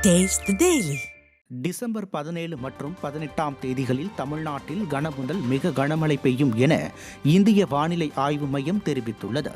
Taste the Daily. December 17 மற்றும் 18ஆம் தேதிகளில் தமிழ்நாட்டில் கனமுதல் மிக கனமழை பெய்யும் என இந்திய வானிலை ஆய்வு மையம் தெரிவித்துள்ளது.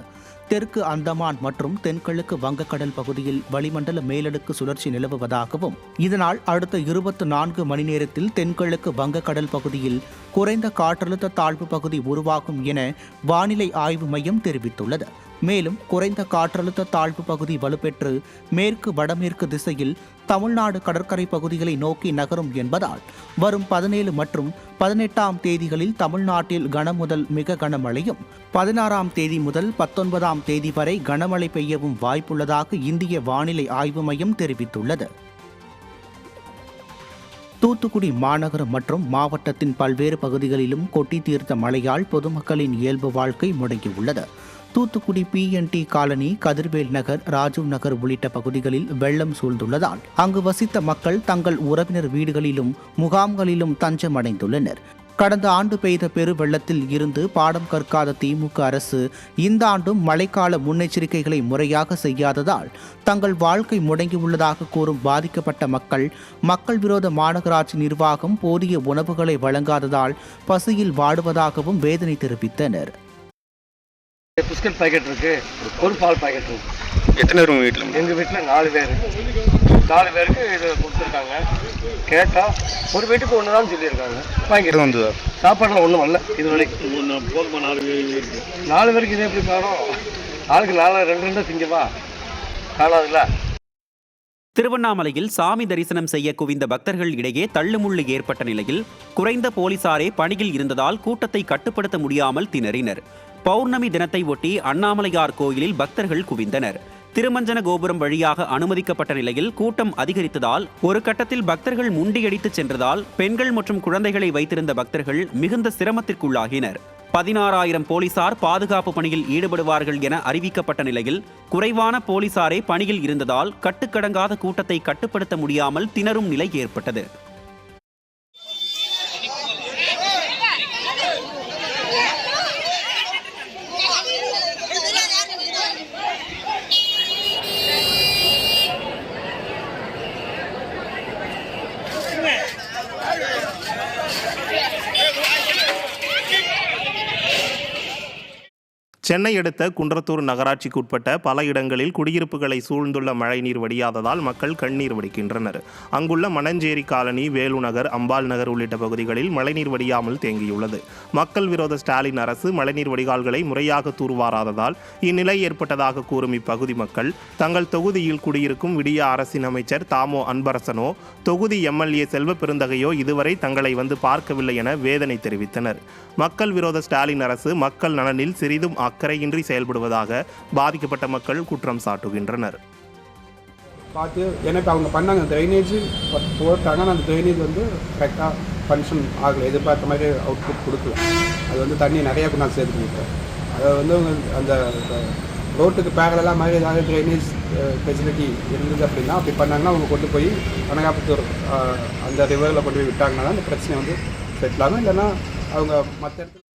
தெற்கு அந்தமான் மற்றும் தென்கிழக்கு வங்கக்கடல் பகுதியில் வளிமண்டல மேலடுக்கு சுழற்சி நிலவுவதாகவும் இதனால் அடுத்த 24 மணி நேரத்தில் தென்கிழக்கு வங்கக்கடல் பகுதியில் குறைந்த காற்றழுத்த தாழ்வு பகுதி உருவாகும் என வானிலை ஆய்வு மையம் தெரிவித்துள்ளது. மேலும் குறைந்த காற்றழுத்த தாழ்வு பகுதி வலுப்பெற்று மேற்கு வடமேற்கு திசையில் தமிழ்நாடு கடற்கரை பகுதிகளை நோக்கி நகரும் என்பதால் வரும் 17 மற்றும் 18ஆம் தேதிகளில் தமிழ்நாட்டில் கனமுதல் மிக கனமழையும் 16ஆம் தேதி முதல் 19ஆம் தேதி வரை கனமழை பெய்யவும் வாய்ப்புள்ளதாக இந்திய வானிலை ஆய்வு மையம் தெரிவித்துள்ளது. தூத்துக்குடி மாநகரம் மற்றும் மாவட்டத்தின் பல்வேறு பகுதிகளிலும் கொட்டி தீர்த்த மழையால் பொதுமக்களின் இயல்பு வாழ்க்கை முடங்கியுள்ளது. தூத்துக்குடி PNT காலனி, கதிர்வேல் நகர், ராஜீவ் நகர் உள்ளிட்ட பகுதிகளில் வெள்ளம் சூழ்ந்துள்ளதால் அங்கு வசித்த மக்கள் தங்கள் உறவினர் வீடுகளிலும் முகாம்களிலும் தஞ்சமடைந்துள்ளனர். கடந்த ஆண்டு பெய்த பெரு வெள்ளத்தில் இருந்து பாடம் கற்காத திமுக அரசு இந்த ஆண்டும் மழைக்கால முன்னெச்சரிக்கைகளை முறையாக செய்யாததால் தங்கள் வாழ்க்கை முடங்கியுள்ளதாக கூறும் பாதிக்கப்பட்ட மக்கள் விரோத மாநகராட்சி நிர்வாகம் போதிய உணவுகளை வழங்காததால் பசியில் வாடுவதாகவும் வேதனை தெரிவித்தனர். பிஸ்கட் பாக்கெட் இருக்கு, ஒரு பால் பாக்கெட் இருக்கு. எத்தனை பேர் உங்கள் வீட்டில்? எங்கள் வீட்டில் 4 பேர். 4 பேருக்கு இது கொடுத்துருக்காங்க. கேட்டால் ஒரு வீட்டுக்கு ஒன்று தான் சொல்லியிருக்காங்க. வாங்கிட்டு வந்து சாப்பாடுலாம் ஒன்றும் வரல இது வரைக்கும். போதுமா 4 பேருக்கு? 4 பேருக்கு இது எப்படி காணும்? ஆளுக்கு 2 திங்கவா காணாதுல்ல. திருவண்ணாமலையில் சாமி தரிசனம் செய்ய குவிந்த பக்தர்கள் இடையே தள்ளுமுள்ளு ஏற்பட்ட நிலையில் குறைந்த போலீசாரே பணியில் இருந்ததால் கூட்டத்தை கட்டுப்படுத்த முடியாமல் திணறினர். பௌர்ணமி தினத்தை ஒட்டி அண்ணாமலையார் கோயிலில் பக்தர்கள் குவிந்தனர். திருமஞ்சன கோபுரம் வழியாக அனுமதிக்கப்பட்ட நிலையில் கூட்டம் அதிகரித்ததால் ஒரு கட்டத்தில் பக்தர்கள் முண்டியடித்து சென்றதால் பெண்கள் மற்றும் குழந்தைகளை வைத்திருந்த பக்தர்கள் மிகுந்த சிரமத்திற்குள்ளாகினர். 16,000 போலீசார் பாதுகாப்பு பணியில் ஈடுபடுவார்கள் என அறிவிக்கப்பட்ட நிலையில் குறைவான போலீசாரே பணியில் இருந்ததால் கட்டுக்கடங்காத கூட்டத்தை கட்டுப்படுத்த முடியாமல் திணறும் நிலை ஏற்பட்டது. சென்னை அடுத்த குன்றத்தூர் நகராட்சிக்கு உட்பட்ட பல இடங்களில் குடியிருப்புகளை சூழ்ந்துள்ள மழைநீர் வடியாததால் மக்கள் கண்ணீர் வடிக்கின்றனர். அங்குள்ள மணஞ்சேரி காலனி, வேலு நகர், அம்பாள் நகர் உள்ளிட்ட பகுதிகளில் மழைநீர் வடியாமல் தேங்கியுள்ளது. மக்கள் விரோத ஸ்டாலின் அரசு மழைநீர் வடிகால்களை முறையாக தூர்வாராததால் இந்நிலை ஏற்பட்டதாக கூறும் இப்பகுதி மக்கள் தங்கள் தொகுதியில் குடியிருக்கும் விடிய அரசின் அமைச்சர் தாமோ அன்பரசனோ தொகுதி MLA செல்வ பெருந்தகையோ இதுவரை தங்களை வந்து பார்க்கவில்லை என வேதனை தெரிவித்தனர். மக்கள் விரோத ஸ்டாலின் அரசு மக்கள் நலனில் சிறிதும் அக்கறையின்றி செயல்படுவதாக பாதிக்கப்பட்ட மக்கள் குற்றம் சாட்டுகின்றனர். பார்த்து எனக்கு அவங்க பண்ணாங்க ட்ரைனேஜ் போட்டாங்க, அந்த ட்ரைனேஜ் கரெக்டாக ஃபங்க்ஷன் ஆகலை, எதிர்பார்த்த மாதிரி அவுட்புட் கொடுக்கல. அது தண்ணி நிறையா நான் சேர்த்துக்கிட்டேன். அதை அந்த ரோட்டுக்கு பேரலாம் மாதிரி ஏதாவது ட்ரைனேஜ் ஃபெசிலிட்டி இருந்தது அப்படின்னா அப்படி பண்ணாங்கன்னா அவங்க கொண்டு போய் கனகாபுத்தூர் அந்த ரிவரில் கொண்டு போய் விட்டாங்கன்னா அந்த பிரச்சனை செட்டில் ஆகும். இல்லைன்னா அவங்க மற்ற இடத்துல